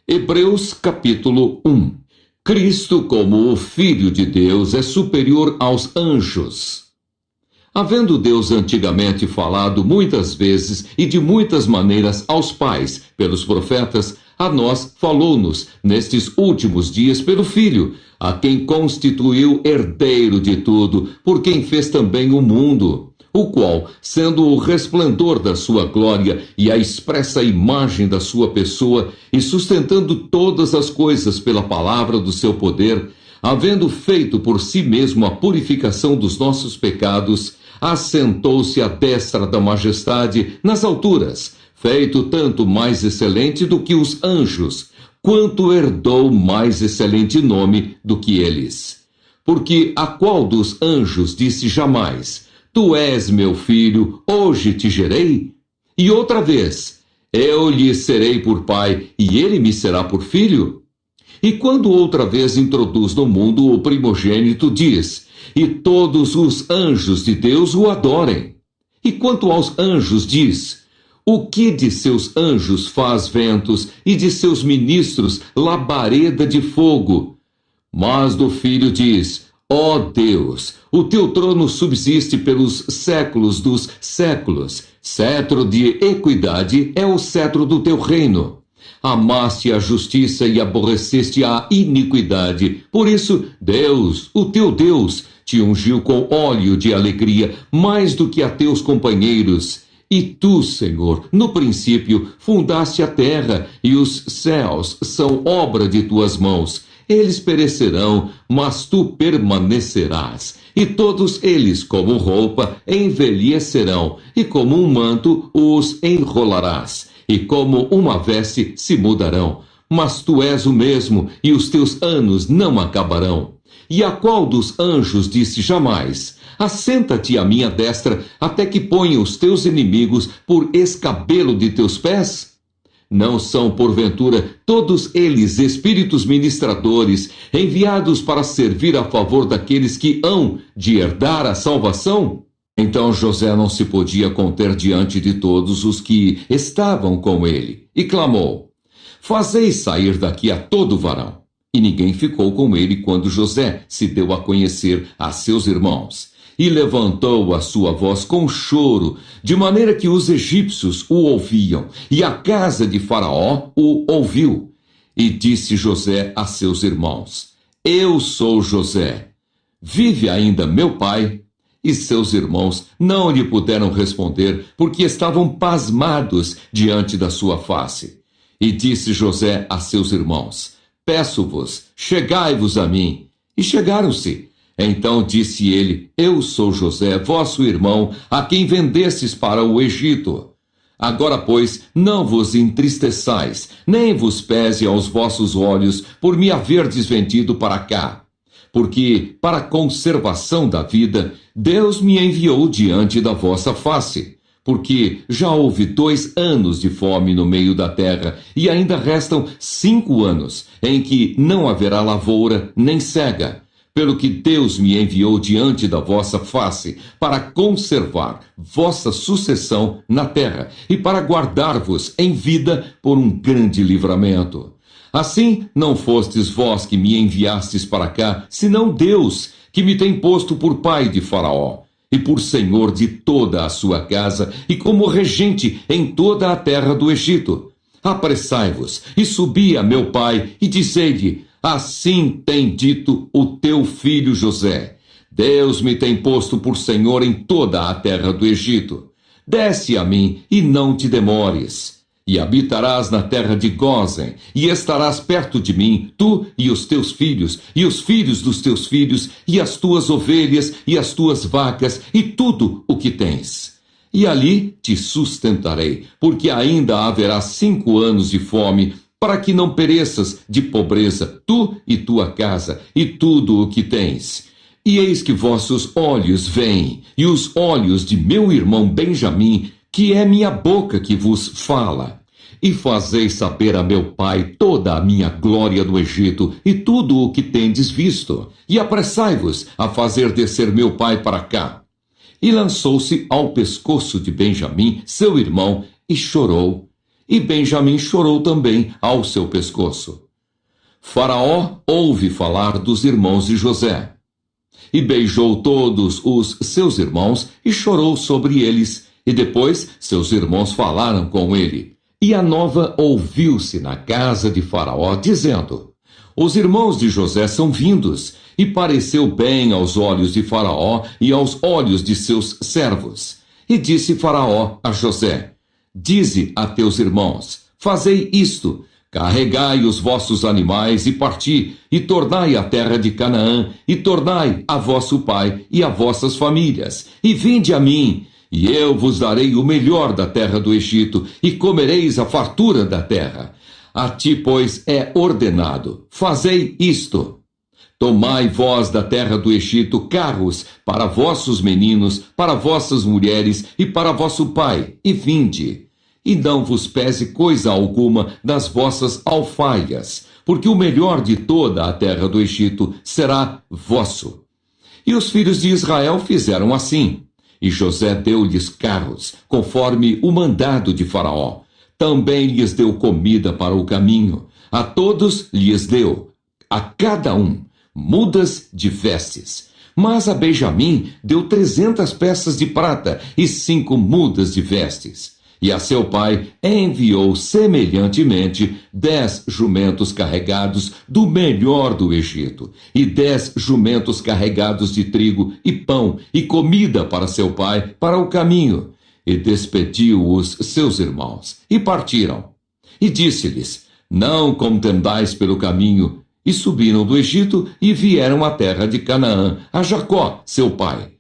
Hebreus capítulo 1. Cristo, como o Filho de Deus, é superior aos anjos. Havendo Deus antigamente falado muitas vezes e de muitas maneiras aos pais, pelos profetas, a nós falou-nos, nestes últimos dias, pelo Filho, a quem constituiu herdeiro de tudo, por quem fez também o mundo, o qual, sendo o resplendor da sua glória e a expressa imagem da sua pessoa, e sustentando todas as coisas pela palavra do seu poder, havendo feito por si mesmo a purificação dos nossos pecados, assentou-se à destra da majestade nas alturas, feito tanto mais excelente do que os anjos, quanto herdou mais excelente nome do que eles. Porque a qual dos anjos disse jamais: Tu és meu filho, hoje te gerei? E outra vez: Eu lhe serei por pai, e ele me será por filho? E quando outra vez introduz no mundo o primogênito, diz: E todos os anjos de Deus o adorem. E quanto aos anjos, diz: O que de seus anjos faz ventos, e de seus ministros labareda de fogo? Mas do filho diz: Ó Deus, o teu trono subsiste pelos séculos dos séculos. Cetro de equidade é o cetro do teu reino. Amaste a justiça e aborreceste a iniquidade. Por isso, Deus, o teu Deus, te ungiu com óleo de alegria, mais do que a teus companheiros. E tu, Senhor, no princípio, fundaste a terra, e os céus são obra de tuas mãos. Eles perecerão, mas tu permanecerás. E todos eles, como roupa, envelhecerão, e como um manto os enrolarás, e como uma veste se mudarão. Mas tu és o mesmo, e os teus anos não acabarão. E a qual dos anjos disse jamais: Assenta-te à minha destra, até que ponha os teus inimigos por escabelo de teus pés? Não são, porventura, todos eles espíritos ministradores, enviados para servir a favor daqueles que hão de herdar a salvação? Então José não se podia conter diante de todos os que estavam com ele, e clamou: Fazei sair daqui a todo varão. E ninguém ficou com ele quando José se deu a conhecer a seus irmãos. E levantou a sua voz com choro, de maneira que os egípcios o ouviam, e a casa de Faraó o ouviu. E disse José a seus irmãos: Eu sou José. Vive ainda meu pai? E seus irmãos não lhe puderam responder, porque estavam pasmados diante da sua face. E disse José a seus irmãos: Peço-vos, chegai-vos a mim. E chegaram-se. Então disse ele: Eu sou José, vosso irmão, a quem vendestes para o Egito. Agora, pois, não vos entristeçais, nem vos pese aos vossos olhos por me haverdes vendido para cá. Porque, para a conservação da vida, Deus me enviou diante da vossa face. Porque já houve 2 anos de fome no meio da terra, e ainda restam 5 anos, em que não haverá lavoura nem cega. Pelo que Deus me enviou diante da vossa face, para conservar vossa sucessão na terra, e para guardar-vos em vida por um grande livramento. Assim, não fostes vós que me enviastes para cá, senão Deus, que me tem posto por pai de Faraó, e por senhor de toda a sua casa, e como regente em toda a terra do Egito. Apressai-vos, e subi a meu pai, e dizei-lhe: Assim tem dito o teu filho José: Deus me tem posto por senhor em toda a terra do Egito. Desce a mim, e não te demores. E habitarás na terra de Gósen, e estarás perto de mim, tu e os teus filhos, e os filhos dos teus filhos, e as tuas ovelhas, e as tuas vacas, e tudo o que tens. E ali te sustentarei, porque ainda haverá 5 anos de fome, para que não pereças de pobreza, tu e tua casa, e tudo o que tens. E eis que vossos olhos veem, e os olhos de meu irmão Benjamim, que é minha boca que vos fala. E fazeis saber a meu pai toda a minha glória do Egito, e tudo o que tendes visto. E apressai-vos a fazer descer meu pai para cá. E lançou-se ao pescoço de Benjamim, seu irmão, e chorou. e Benjamim chorou também ao seu pescoço. Faraó ouve falar dos irmãos de José, e beijou todos os seus irmãos e chorou sobre eles, e depois seus irmãos falaram com ele. E a nova ouviu-se na casa de Faraó, dizendo: os irmãos de José são vindos, e pareceu bem aos olhos de Faraó e aos olhos de seus servos. E disse Faraó a José: dize a teus irmãos: fazei isto, carregai os vossos animais e parti, e tornai à terra de Canaã, e tornai a vosso pai e a vossas famílias, e vinde a mim, e eu vos darei o melhor da terra do Egito, e comereis a fartura da terra. A ti, pois, é ordenado: fazei isto. Tomai vós da terra do Egito carros para vossos meninos, para vossas mulheres e para vosso pai, e vinde. E não vos pese coisa alguma das vossas alfaias, porque o melhor de toda a terra do Egito será vosso. E os filhos de Israel fizeram assim. E José deu-lhes carros, conforme o mandado de Faraó. Também lhes deu comida para o caminho. A todos lhes deu, a cada um, mudas de vestes. Mas a Benjamim deu 300 peças de prata e 5 mudas de vestes. E a seu pai enviou semelhantemente 10 jumentos carregados do melhor do Egito, e 10 jumentos carregados de trigo e pão e comida para seu pai para o caminho. E despediu os seus irmãos, e partiram. E disse-lhes: não contendais pelo caminho. E subiram do Egito e vieram à terra de Canaã, a Jacó, seu pai.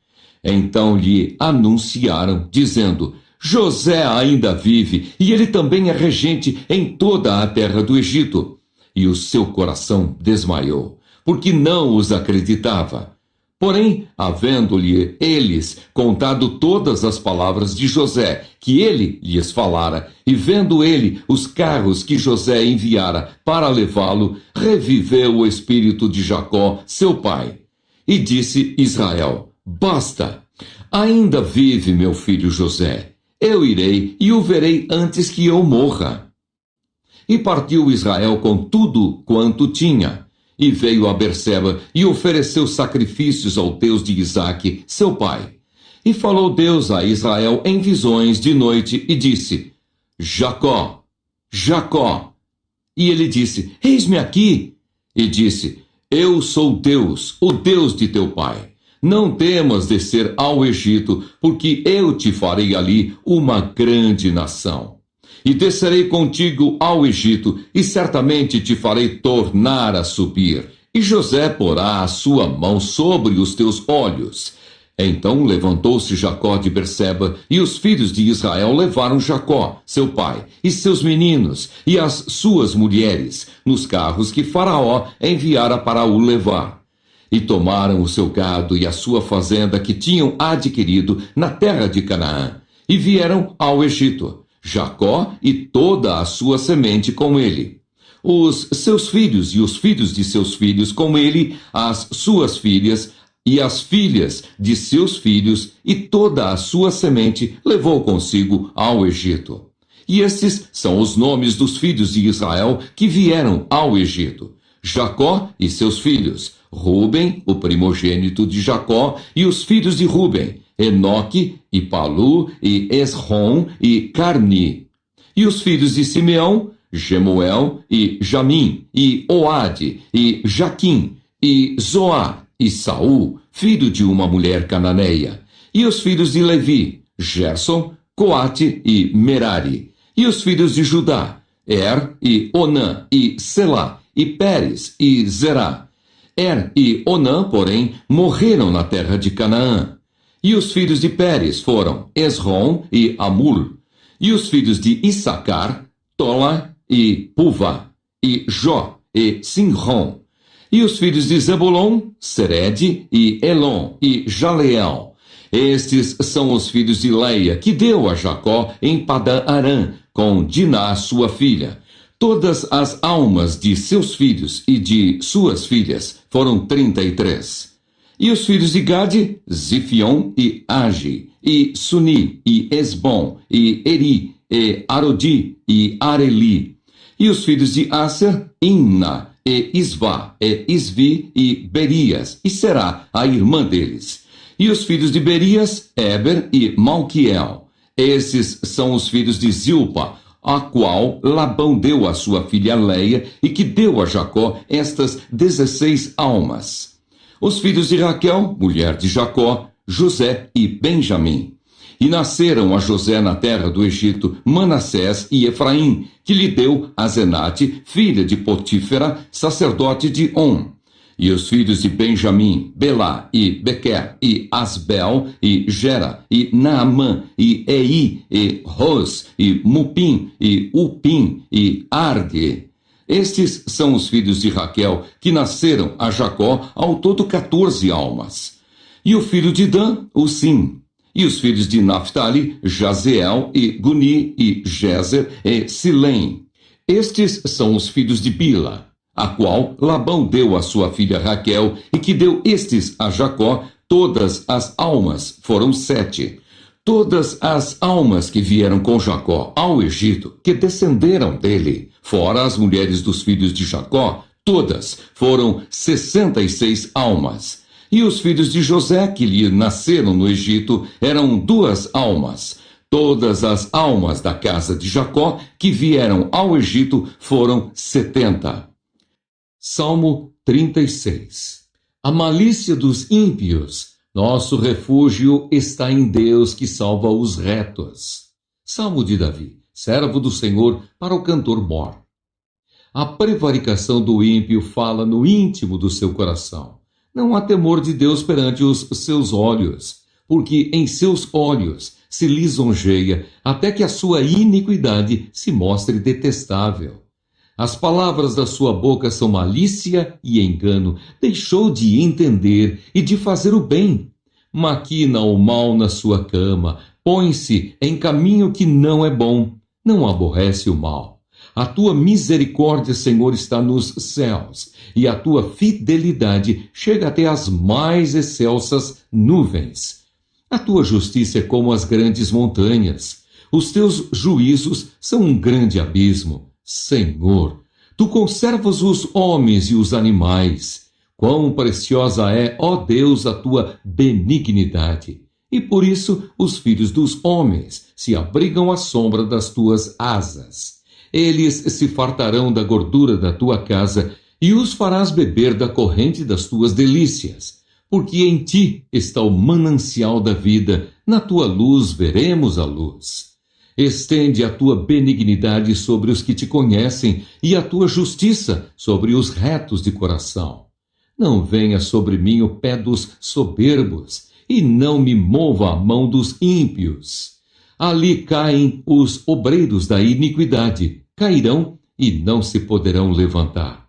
Então lhe anunciaram, dizendo: José ainda vive, e ele também é regente em toda a terra do Egito. E o seu coração desmaiou, porque não os acreditava. Porém, havendo-lhe eles contado todas as palavras de José, que ele lhes falara, e vendo ele os carros que José enviara para levá-lo, reviveu o espírito de Jacó, seu pai. E disse Israel: basta, ainda vive meu filho José. Eu irei e o verei antes que eu morra. E partiu Israel com tudo quanto tinha. E veio a Berseba e ofereceu sacrifícios ao Deus de Isaque, seu pai. E falou Deus a Israel em visões de noite e disse: Jacó, Jacó. E ele disse: eis-me aqui. E disse: eu sou Deus, o Deus de teu pai. Não temas descer ao Egito, porque eu te farei ali uma grande nação. E descerei contigo ao Egito, e certamente te farei tornar a subir. E José porá a sua mão sobre os teus olhos. Então levantou-se Jacó de Berseba, e os filhos de Israel levaram Jacó, seu pai, e seus meninos, e as suas mulheres, nos carros que Faraó enviara para o levar. E tomaram o seu gado e a sua fazenda que tinham adquirido na terra de Canaã, e vieram ao Egito. Jacó e toda a sua semente com ele. Os seus filhos e os filhos de seus filhos com ele, as suas filhas e as filhas de seus filhos, e toda a sua semente levou consigo ao Egito. E estes são os nomes dos filhos de Israel que vieram ao Egito: Jacó e seus filhos, Ruben, o primogênito de Jacó, e os filhos de Ruben, Enoque, e Palu, e Esrom, e Carmi. E os filhos de Simeão, Gemuel, e Jamim, e Oade, e Jaquim, e Zoá, e Saul, filho de uma mulher cananeia. E os filhos de Levi, Gerson, Coate e Merari. E os filhos de Judá, e Onã, e Selá, e Pérez, e Zerá. E Onã, porém, morreram na terra de Canaã. E os filhos de Pérez foram Esrom e Amul. E os filhos de Issacar, Tola e Puvá, e Jó e Sinrom. E os filhos de Zebulon, Sered e Elon e Jaleel. Estes são os filhos de Leia, que deu a Jacó em Padã Arã, com Diná, sua filha. Todas as almas de seus filhos e de suas filhas foram 33. E os filhos de Gade, Zifion e Agi, e Suni, e Esbom, e Eri, e Arodi, e Areli. E os filhos de Aser, Imna, e Isvá, e Isvi, e Berias, e Será, a irmã deles. E os filhos de Berias, Eber e Malquiel. Esses são os filhos de Zilpa, a qual Labão deu à sua filha Leia, e que deu a Jacó estas 16 almas. Os filhos de Raquel, mulher de Jacó, José e Benjamim. E nasceram a José na terra do Egito Manassés e Efraim, que lhe deu Azenate, filha de Potífera, sacerdote de On. E os filhos de Benjamim, Belá e Bequer, e Asbel, e Gera, e Naamã, e Ei, e Ros, e Mupim, e Upim, e Arde. Estes são os filhos de Raquel, que nasceram a Jacó, ao todo 14 almas. E o filho de Dan, Usim. E os filhos de Naphtali, Jazeel, e Guni, e Jezer, e Silém. Estes são os filhos de Bila, a qual Labão deu à sua filha Raquel, e que deu estes a Jacó. Todas as almas foram 7. Todas as almas que vieram com Jacó ao Egito, que descenderam dele, fora as mulheres dos filhos de Jacó, todas foram 66 almas. E os filhos de José, que lhe nasceram no Egito, eram 2 almas. Todas as almas da casa de Jacó que vieram ao Egito foram 70. Salmo 36. A malícia dos ímpios. Nosso refúgio está em Deus, que salva os retos. Salmo de Davi, servo do Senhor, para o cantor mor. A prevaricação do ímpio fala no íntimo do seu coração. Não há temor de Deus perante os seus olhos, porque em seus olhos se lisonjeia, até que a sua iniquidade se mostre detestável. As palavras da sua boca são malícia e engano. Deixou de entender e de fazer o bem. Maquina o mal na sua cama, põe-se em caminho que não é bom. Não aborrece o mal. A tua misericórdia, Senhor, está nos céus, e a tua fidelidade chega até as mais excelsas nuvens. A tua justiça é como as grandes montanhas. Os teus juízos são um grande abismo. Senhor, tu conservas os homens e os animais. Quão preciosa é, ó Deus, a tua benignidade. E por isso os filhos dos homens se abrigam à sombra das tuas asas. Eles se fartarão da gordura da tua casa e os farás beber da corrente das tuas delícias. Porque em ti está o manancial da vida, na tua luz veremos a luz. Estende a tua benignidade sobre os que te conhecem e a tua justiça sobre os retos de coração. Não venha sobre mim o pé dos soberbos e não me mova a mão dos ímpios. Ali caem os obreiros da iniquidade, cairão e não se poderão levantar.